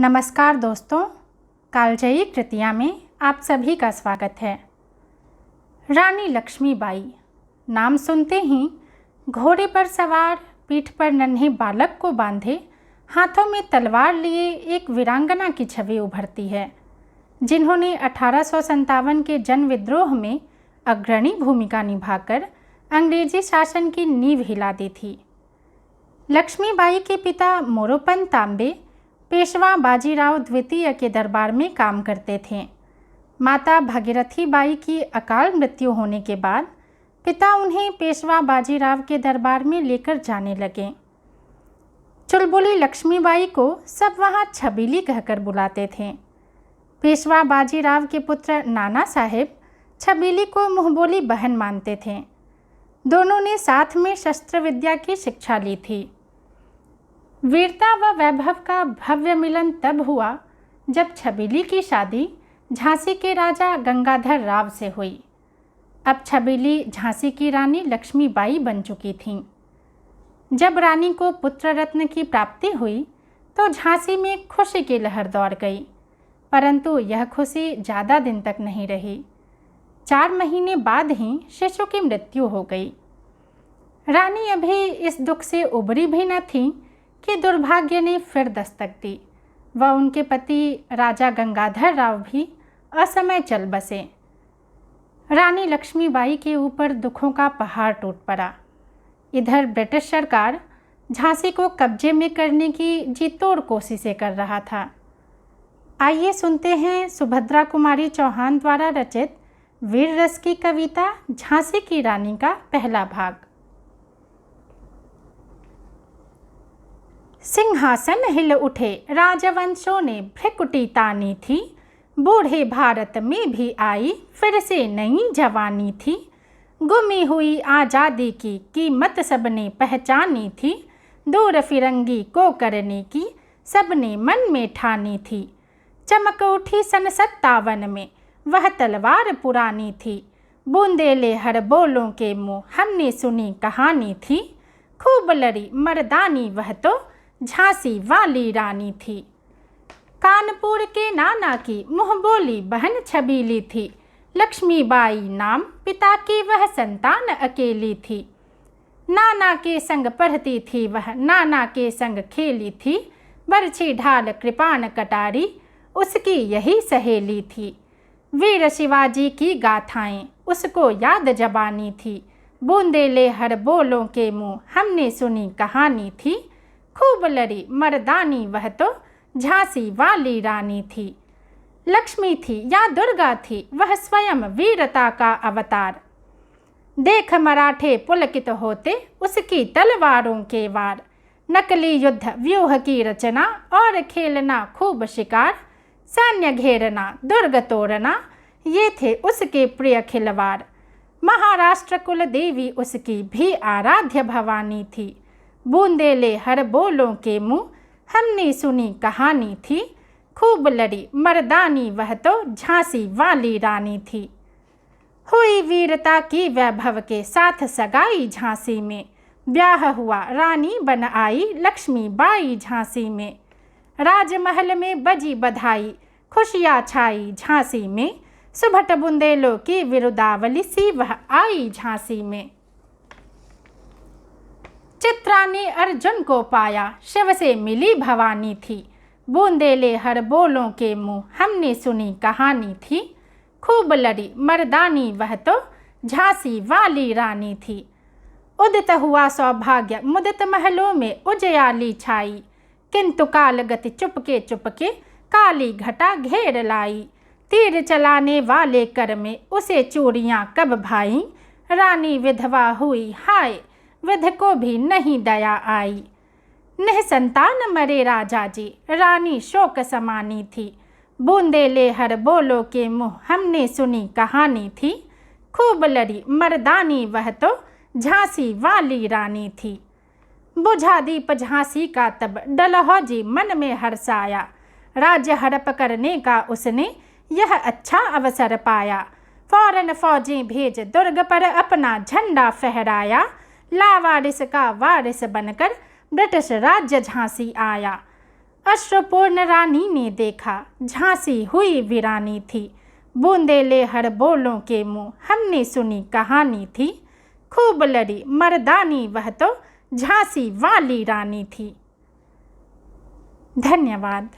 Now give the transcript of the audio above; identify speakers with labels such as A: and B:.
A: नमस्कार दोस्तों, कालजयी कृतियाँ में आप सभी का स्वागत है। रानी लक्ष्मीबाई नाम सुनते ही घोड़े पर सवार, पीठ पर नन्हे बालक को बांधे, हाथों में तलवार लिए एक वीरांगना की छवि उभरती है, जिन्होंने 1857 के जन विद्रोह में अग्रणी भूमिका निभाकर अंग्रेजी शासन की नींव हिला दी थी। लक्ष्मीबाई के पिता मोरोपंत तांबे पेशवा बाजीराव द्वितीय के दरबार में काम करते थे। माता भागीरथी बाई की अकाल मृत्यु होने के बाद पिता उन्हें पेशवा बाजीराव के दरबार में लेकर जाने लगे। चुलबुली लक्ष्मीबाई को सब वहाँ छबीली कहकर बुलाते थे। पेशवा बाजीराव के पुत्र नाना साहेब छबीली को मुँहबोली बहन मानते थे। दोनों ने साथ में शस्त्र विद्या की शिक्षा ली थी। वीरता व वैभव का भव्य मिलन तब हुआ जब छबीली की शादी झांसी के राजा गंगाधर राव से हुई। अब छबीली झांसी की रानी लक्ष्मीबाई बन चुकी थीं। जब रानी को पुत्र रत्न की प्राप्ति हुई तो झांसी में खुशी की लहर दौड़ गई, परंतु यह खुशी ज़्यादा दिन तक नहीं रही। 4 महीने बाद ही शिशु की मृत्यु हो गई। रानी अभी इस दुख से उबरी भी न थी कि दुर्भाग्य ने फिर दस्तक दी व उनके पति राजा गंगाधर राव भी असमय चल बसे। रानी लक्ष्मीबाई के ऊपर दुखों का पहाड़ टूट पड़ा। इधर ब्रिटिश सरकार झांसी को कब्जे में करने की जी तोड़ कोशिशें कर रहा था। आइए सुनते हैं सुभद्रा कुमारी चौहान द्वारा रचित वीर रस की कविता झांसी की रानी का पहला भाग। सिंहासन हिल उठे राजवंशों ने भ्रिकुटी तानी थी, बूढ़े भारत में भी आई फिर से नई जवानी थी। गुमी हुई आज़ादी की कीमत सबने पहचानी थी, दूर फिरंगी को करने की सबने मन में ठानी थी। चमक उठी सन 57 में वह तलवार पुरानी थी, बूंदेले हर बोलों के मुँह हमने सुनी कहानी थी। खूब लड़ी मर्दानी वह तो झांसी वाली रानी थी। कानपुर के नाना की मुँह बोली बहन छबीली थी, लक्ष्मीबाई नाम पिता की वह संतान अकेली थी। नाना के संग पढ़ती थी वह, नाना के संग खेली थी, बरछी ढाल कृपाण कटारी उसकी यही सहेली थी। वीर शिवाजी की गाथाएं उसको याद जबानी थी, बूंदेले हर बोलों के मुँह हमने सुनी कहानी थी। खूब लड़ी मर्दानी वह तो झांसी वाली रानी थी। लक्ष्मी थी या दुर्गा थी वह स्वयं वीरता का अवतार। देख मराठे पुलकित होते उसकी तलवारों के वार। नकली युद्ध व्यूह की रचना और खेलना खूब शिकार। सैन्य घेरना दुर्ग तोड़ना ये थे उसके प्रिय खिलवाड़। महाराष्ट्र कुल देवी उसकी भी आराध्य भवानी थी, बूंदेले हर बोलों के मुँह हमने सुनी कहानी थी। खूब लड़ी मर्दानी वह तो झांसी वाली रानी थी। हुई वीरता की वैभव के साथ सगाई झांसी में, ब्याह हुआ रानी बन आई लक्ष्मीबाई झांसी में। राजमहल में बजी बधाई खुशियाँ छाई झांसी में, सुभट बुंदेलों की विरुदावली सी वह आई झांसी में। चित्रा ने अर्जुन को पाया शिव से मिली भवानी थी, बूंदेले हर बोलों के मुँह हमने सुनी कहानी थी। खूब लड़ी मर्दानी वह तो झांसी वाली रानी थी। उदित हुआ सौभाग्य मुदित महलों में उजयाली छाई, किंतु काल गति चुपके चुपके काली घटा घेर लाई। तीर चलाने वाले कर में उसे चूड़ियाँ कब भाई, रानी विधवा हुई हाय विध को भी नहीं दया आई। निःसंतान मरे राजा जी रानी शोक समानी थी, बूंदेले हर बोलों के मुँह हमने सुनी कहानी थी। खूब लड़ी मर्दानी वह तो झांसी वाली रानी थी। बुझा दीप झांसी का तब डलहौजी मन में हर्षाया, राज्य हड़प करने का उसने यह अच्छा अवसर पाया। फौरन फौजें भेज दुर्ग पर अपना झंडा फहराया, लावारिस का वारिस बनकर ब्रिटिश राज्य झांसी आया। अश्रुपूर्ण रानी ने देखा, झांसी हुई वीरानी थी। बूंदेले हर बोलों के मुँह, हमने सुनी कहानी थी। खूब लड़ी मर्दानी, वह तो झांसी वाली रानी थी। धन्यवाद।